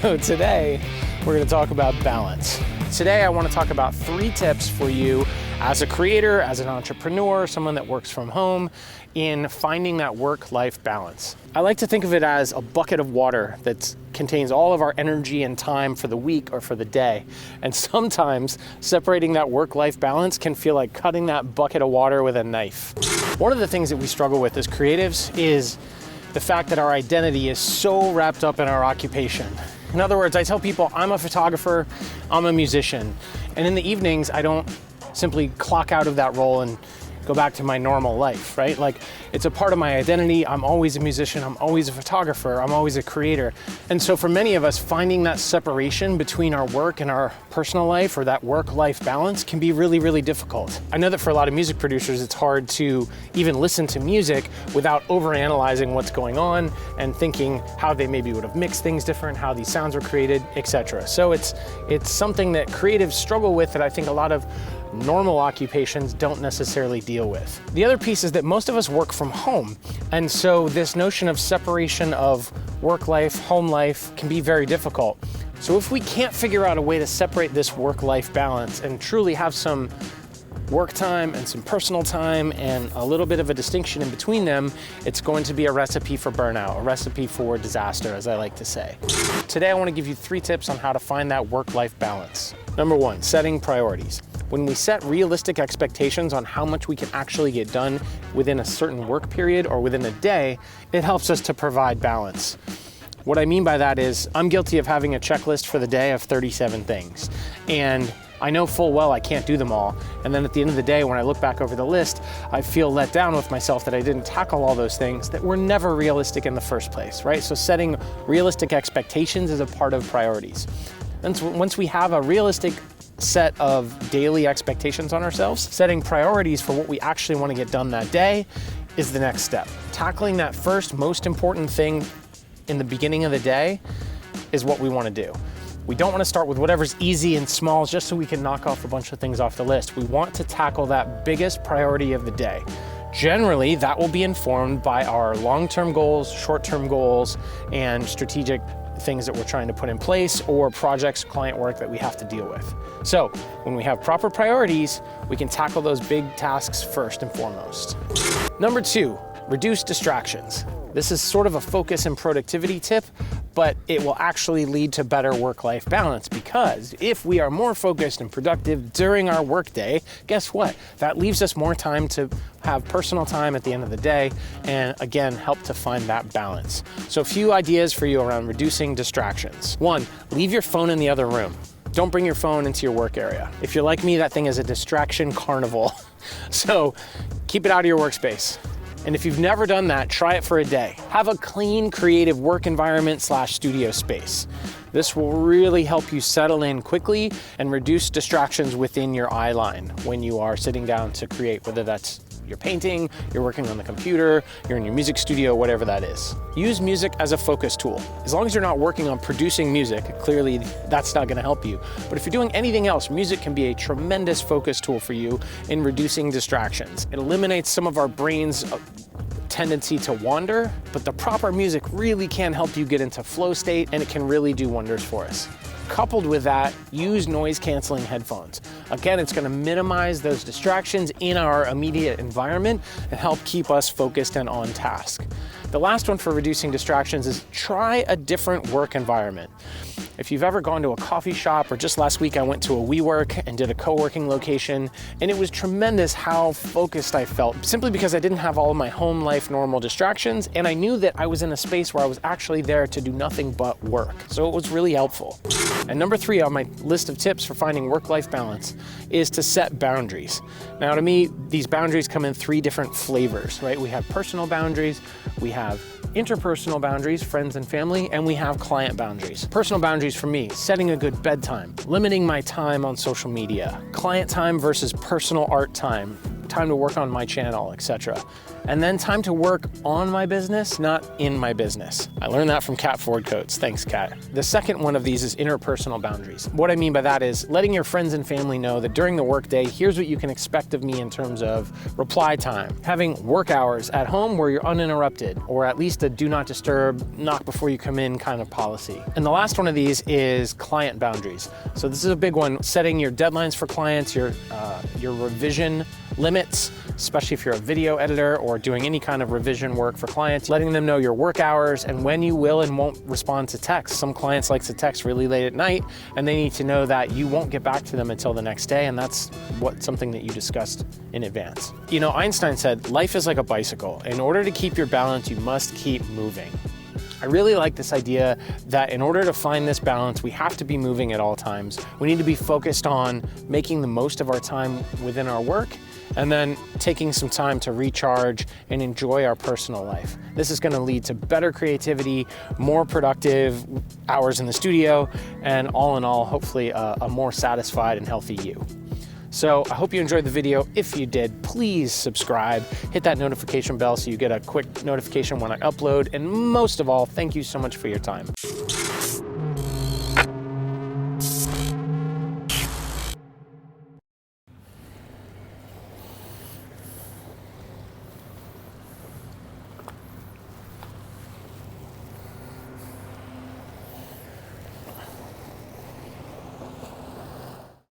So today, we're going to talk about balance. Today, I want to talk about 3 tips for you as a creator, as an entrepreneur, someone that works from home, in finding that work-life balance. I like to think of it as a bucket of water that contains all of our energy and time for the week or for the day. And sometimes separating that work-life balance can feel like cutting that bucket of water with a knife. One of the things that we struggle with as creatives is the fact that our identity is so wrapped up in our occupation. In other words, I tell people I'm a photographer, I'm a musician, and in the evenings I don't simply clock out of that role and go back to my normal life, right? Like, it's a part of my identity. I'm always a musician, I'm always a photographer, I'm always a creator. And so for many of us, finding that separation between our work and our personal life, or that work-life balance, can be really, really difficult. I know that for a lot of music producers, it's hard to even listen to music without overanalyzing what's going on and thinking how they maybe would have mixed things different, how these sounds were created, etc. So it's something that creatives struggle with that I think a lot of normal occupations don't necessarily deal with. The other piece is that most of us work from home, and so this notion of separation of work life, home life can be very difficult. So if we can't figure out a way to separate this work-life balance and truly have some work time and some personal time and a little bit of a distinction in between them, it's going to be a recipe for burnout, a recipe for disaster, as I like to say. Today I want to give you 3 tips on how to find that work-life balance. Number 1, setting priorities. When we set realistic expectations on how much we can actually get done within a certain work period or within a day, it helps us to provide balance. What I mean by that is, I'm guilty of having a checklist for the day of 37 things. And I know full well I can't do them all. And then at the end of the day, when I look back over the list, I feel let down with myself that I didn't tackle all those things that were never realistic in the first place, right? So setting realistic expectations is a part of priorities. And once we have a realistic set of daily expectations on ourselves, setting priorities for what we actually want to get done that day is the next step. Tackling that first most important thing in the beginning of the day is what we want to do. We don't want to start with whatever's easy and small just so we can knock off a bunch of things off the list. We want to tackle that biggest priority of the day. Generally, that will be informed by our long-term goals, short-term goals, and strategic things that we're trying to put in place, or projects, client work that we have to deal with. So when we have proper priorities, we can tackle those big tasks first and foremost. Number 2, reduce distractions. This is sort of a focus and productivity tip, but it will actually lead to better work-life balance, because if we are more focused and productive during our workday, guess what? That leaves us more time to have personal time at the end of the day, and again, help to find that balance. So a few ideas for you around reducing distractions. 1, leave your phone in the other room. Don't bring your phone into your work area. If you're like me, that thing is a distraction carnival. So keep it out of your workspace. And if you've never done that, try it for a day. Have a clean, creative work environment / studio space. This will really help you settle in quickly and reduce distractions within your eye line when you are sitting down to create, whether that's you're painting, you're working on the computer, you're in your music studio, whatever that is. Use music as a focus tool. As long as you're not working on producing music, clearly that's not gonna help you. But if you're doing anything else, music can be a tremendous focus tool for you in reducing distractions. It eliminates some of our brain's tendency to wander, but the proper music really can help you get into flow state, and it can really do wonders for us. Coupled with that, use noise-canceling headphones. Again, it's gonna minimize those distractions in our immediate environment and help keep us focused and on task. The last one for reducing distractions is try a different work environment. If you've ever gone to a coffee shop, or just last week I went to a WeWork and did a co-working location, and it was tremendous how focused I felt, simply because I didn't have all of my home life normal distractions, and I knew that I was in a space where I was actually there to do nothing but work. So it was really helpful. And number 3 on my list of tips for finding work-life balance is to set boundaries. Now, to me, these boundaries come in 3 different flavors, right? We have personal boundaries, we have interpersonal boundaries, friends and family, and we have client boundaries. Personal boundaries for me, setting a good bedtime, limiting my time on social media, client time versus personal art time, time to work on my channel, etc. And then time to work on my business, not in my business. I learned that from Kat Ford Coates. Thanks, Kat. The second one of these is interpersonal boundaries. What I mean by that is letting your friends and family know that during the workday, here's what you can expect of me in terms of reply time, having work hours at home where you're uninterrupted, or at least a do not disturb, knock before you come in kind of policy. And the last one of these is client boundaries. So this is a big one, setting your deadlines for clients, your revision limits, especially if you're a video editor or doing any kind of revision work for clients, letting them know your work hours and when you will and won't respond to text. Some clients like to text really late at night, and they need to know that you won't get back to them until the next day, and that's something that you discussed in advance. You know, Einstein said, life is like a bicycle. In order to keep your balance, you must keep moving. I really like this idea that in order to find this balance, we have to be moving at all times. We need to be focused on making the most of our time within our work, and then taking some time to recharge and enjoy our personal life. This is going to lead to better creativity, more productive hours in the studio, and all in all, hopefully a more satisfied and healthy you. So I hope you enjoyed the video. If you did, please subscribe, hit that notification bell so you get a quick notification when I upload, and most of all, thank you so much for your time.